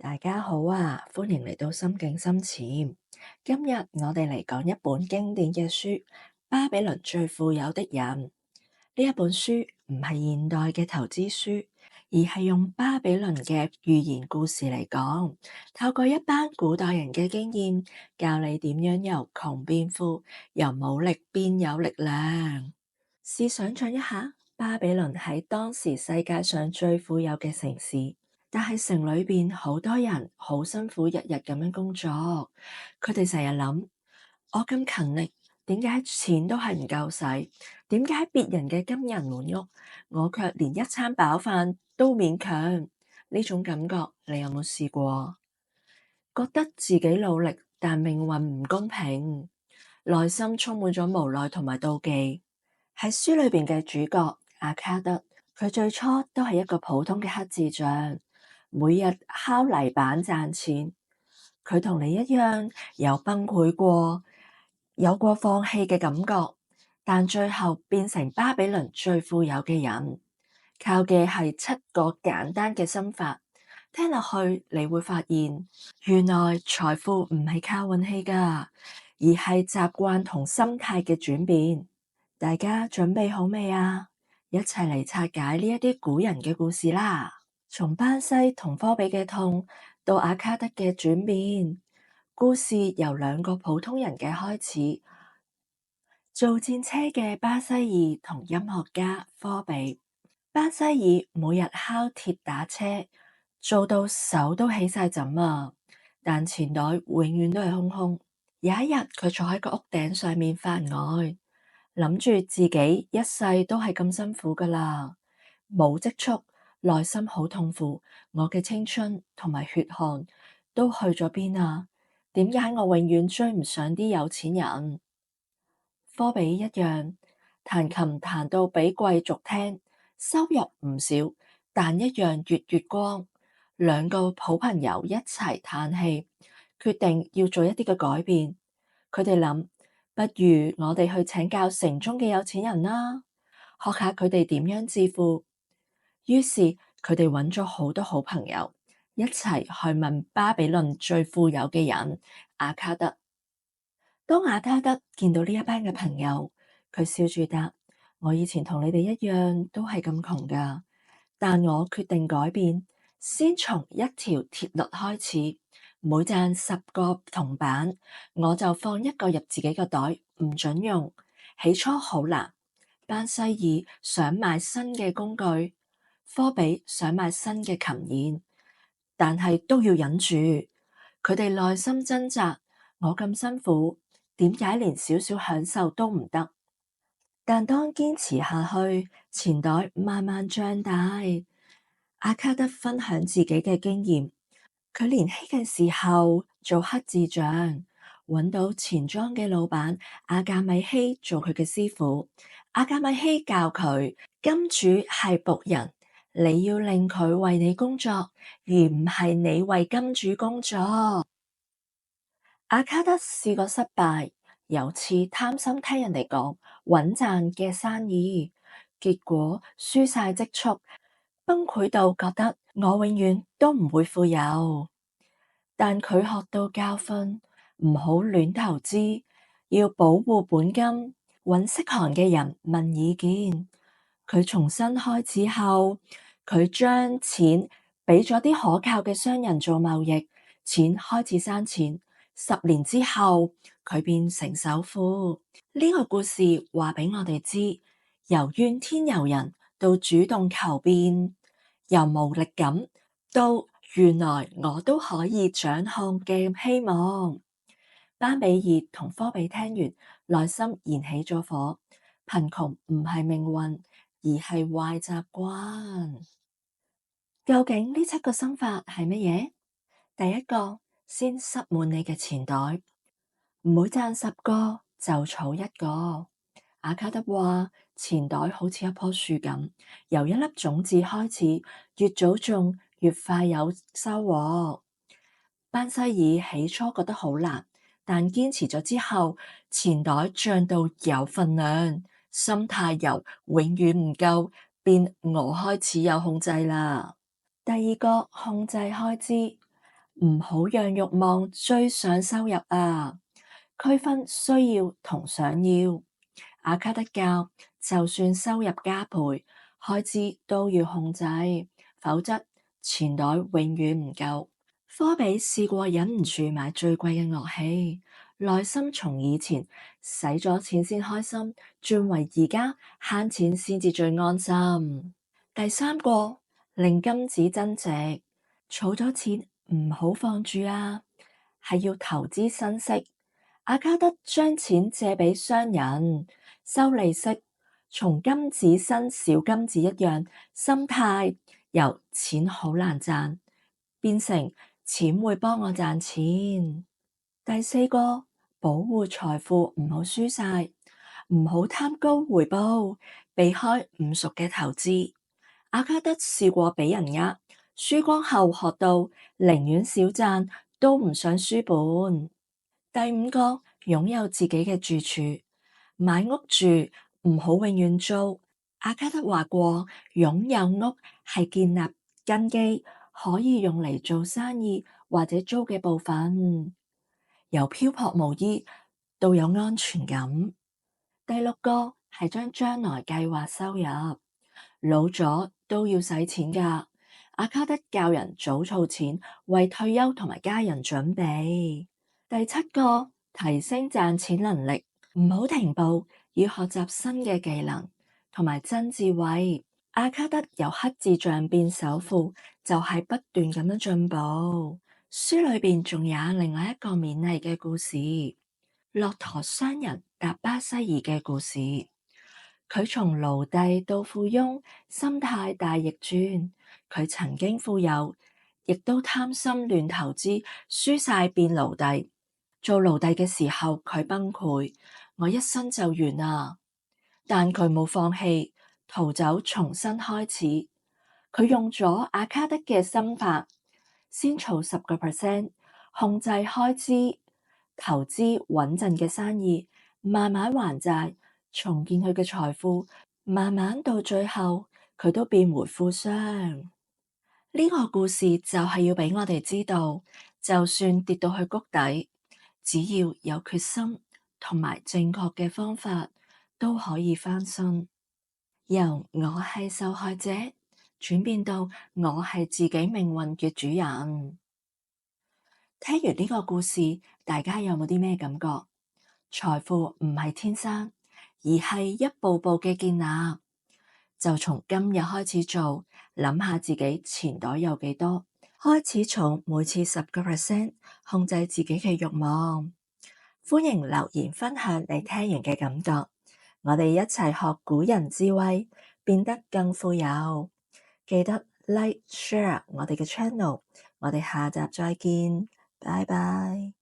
大家好啊，歡迎嚟到心境深淺。今日我哋嚟講一本經典嘅書《巴比倫最富有的人》。呢一本書唔係現代嘅投資書，而係用巴比倫嘅寓言故事嚟講，透過一班古代人嘅經驗，教你點樣由窮變富，由冇力變有力量。試想像一下，巴比倫喺當時世界上最富有嘅城市。但係城裏邊好多人好辛苦，日日咁樣工作。佢哋成日諗：我咁勤力，點解錢都係唔夠使？點解別人嘅金銀滿屋，我卻連一餐飽飯都勉強？呢種感覺，你有冇試過？覺得自己努力，但命運唔公平，內心充滿咗無奈同埋妒忌。喺書裏邊嘅主角阿卡德，佢最初都係一個普通嘅黑智障。每日敲泥板賺錢，佢同你一樣有崩潰過，有過放棄嘅感覺，但最後變成巴比倫最富有嘅人，靠嘅係7個簡單嘅心法。聽落去你會發現，原來財富唔係靠運氣㗎，而係習慣同心態嘅轉變。大家準備好未啊？一齊嚟拆解呢一啲古人嘅故事啦！從班西同科比嘅痛到阿卡德嘅轉變，故事由2個普通人嘅開始。做戰車嘅巴西爾同音樂家科比。巴西爾每日敲鐵打車，做到手都起晒枕啊！但錢袋永遠都係空空。有一日，佢坐喺個屋頂上面發呆，諗住自己一世都係咁辛苦噶啦，冇積蓄。內心好痛苦，我嘅青春同埋血汗都去咗邊啊？點解我永遠追唔上啲有錢人？科比一樣，彈琴彈到俾貴族聽，收入唔少，但一樣月月光。2個好朋友一齊嘆氣，決定要做一啲嘅改變。佢哋諗，不如我哋去請教城中嘅有錢人啦，學下佢哋點樣致富。於是佢哋揾咗好多好朋友，一齊去問巴比倫最富有嘅人阿卡德。當阿卡德見到呢一班嘅朋友，佢笑住答：我以前同你哋一樣都係咁窮噶，但我決定改變，先從一條鐵律開始，每賺10個銅板，我就放1個入自己個袋，唔准用。起初好難，班西爾想買新嘅工具，科比想買新嘅琴弦，但係都要忍住。佢哋內心掙扎：我咁辛苦，點解連少少享受都唔得？但當堅持下去，錢袋慢慢脹大。阿卡德分享自己嘅經驗，佢年輕嘅時候做黑智障，揾到錢莊嘅老闆阿格米希做佢嘅師傅。阿格米希教佢，金主係僕人，你要令佢為你工作，而唔係你為金主工作。阿卡德試過失敗，有次貪心聽人哋講穩賺嘅生意，結果輸晒積蓄，崩潰到覺得我永遠都唔會富有。但佢學到教訓，唔好亂投資，要保護本金，揾識行嘅人問意見。佢重新開始後，佢將錢俾咗啲可靠嘅商人做貿易，錢開始生錢。10年之後，佢變成首富。呢個故事話俾我哋知，由怨天尤人到主動求變，由無力感到原來我都可以掌控嘅希望。班比爾同科比聽完，內心燃起咗火。貧窮唔係命運，而係壞習慣。究竟呢7個心法係乜嘢？第一個，先塞滿你嘅錢袋，每賺10個就儲1個。阿卡德話，錢袋好似一棵樹咁，由一粒種子開始，越早種越快有收穫。班西爾起初覺得好難，但堅持咗之後，錢袋漲到有份量，心態由永遠唔夠變我開始有控制啦。第二個，控制開支。唔好讓慾望追上收入啊！區分需要同想要。阿卡德教，就算收入加倍，開支都要控制，否則錢袋永遠唔夠。科比試過忍唔住買最貴嘅樂器，內心從以前使咗錢先開心，轉為而家慳錢先至最安心。第三個，令金子增值，儲咗錢唔好放住啊，係要投資生息。阿卡德將錢借俾商人，收利息，從金子生小金子一樣，心態由錢好難賺，變成錢會幫我賺錢。第四個，保護財富唔好輸晒，唔好貪高回報，避開唔熟嘅投資。阿卡德試過俾人呃，輸光後學到寧願少賺，都唔想輸本。第五個，擁有自己嘅住處，買屋住唔好永遠租。阿卡德話過，擁有屋係建立根基，可以用嚟做生意或者租嘅部分，由漂泊無依到有安全感。第六個係將來計劃收入，老咗都要使錢㗎。阿卡德教人早儲錢，為退休同埋家人準備。第七個，提升賺錢能力，唔好停步，要學習新嘅技能同埋真智慧。阿卡德由黑智障變首富，就係不斷咁樣進步。書裏邊仲有另外一個勉勵嘅故事，駱駝商人達巴西爾嘅故事。佢從奴隸到富翁，心態大逆轉。佢曾經富有，亦都貪心亂投資，輸晒變奴隸。做奴隸嘅時候，佢崩潰，我一生就完啦。但佢冇放棄，逃走重新開始。佢用咗阿卡德嘅心法，先儲10%，控制開支，投資穩陣嘅生意，慢慢還債，重建佢嘅財富，慢慢到最後，佢都變回富商。呢個故事就係要俾我哋知道，就算跌到去谷底，只要有決心同埋正確嘅方法，都可以翻身。由我係受害者轉變到我係自己命運嘅主人。聽完呢個故事，大家有冇啲咩感覺？財富唔係天生，而係一步步嘅建立。就從今日開始做，諗下自己錢袋有幾多，開始儲每次10%，控制自己嘅慾望。歡迎留言分享你聽完嘅感覺，我哋一齊學古人智慧，變得更富有。記得 like share 我哋嘅 channel，我哋下集再見，拜拜。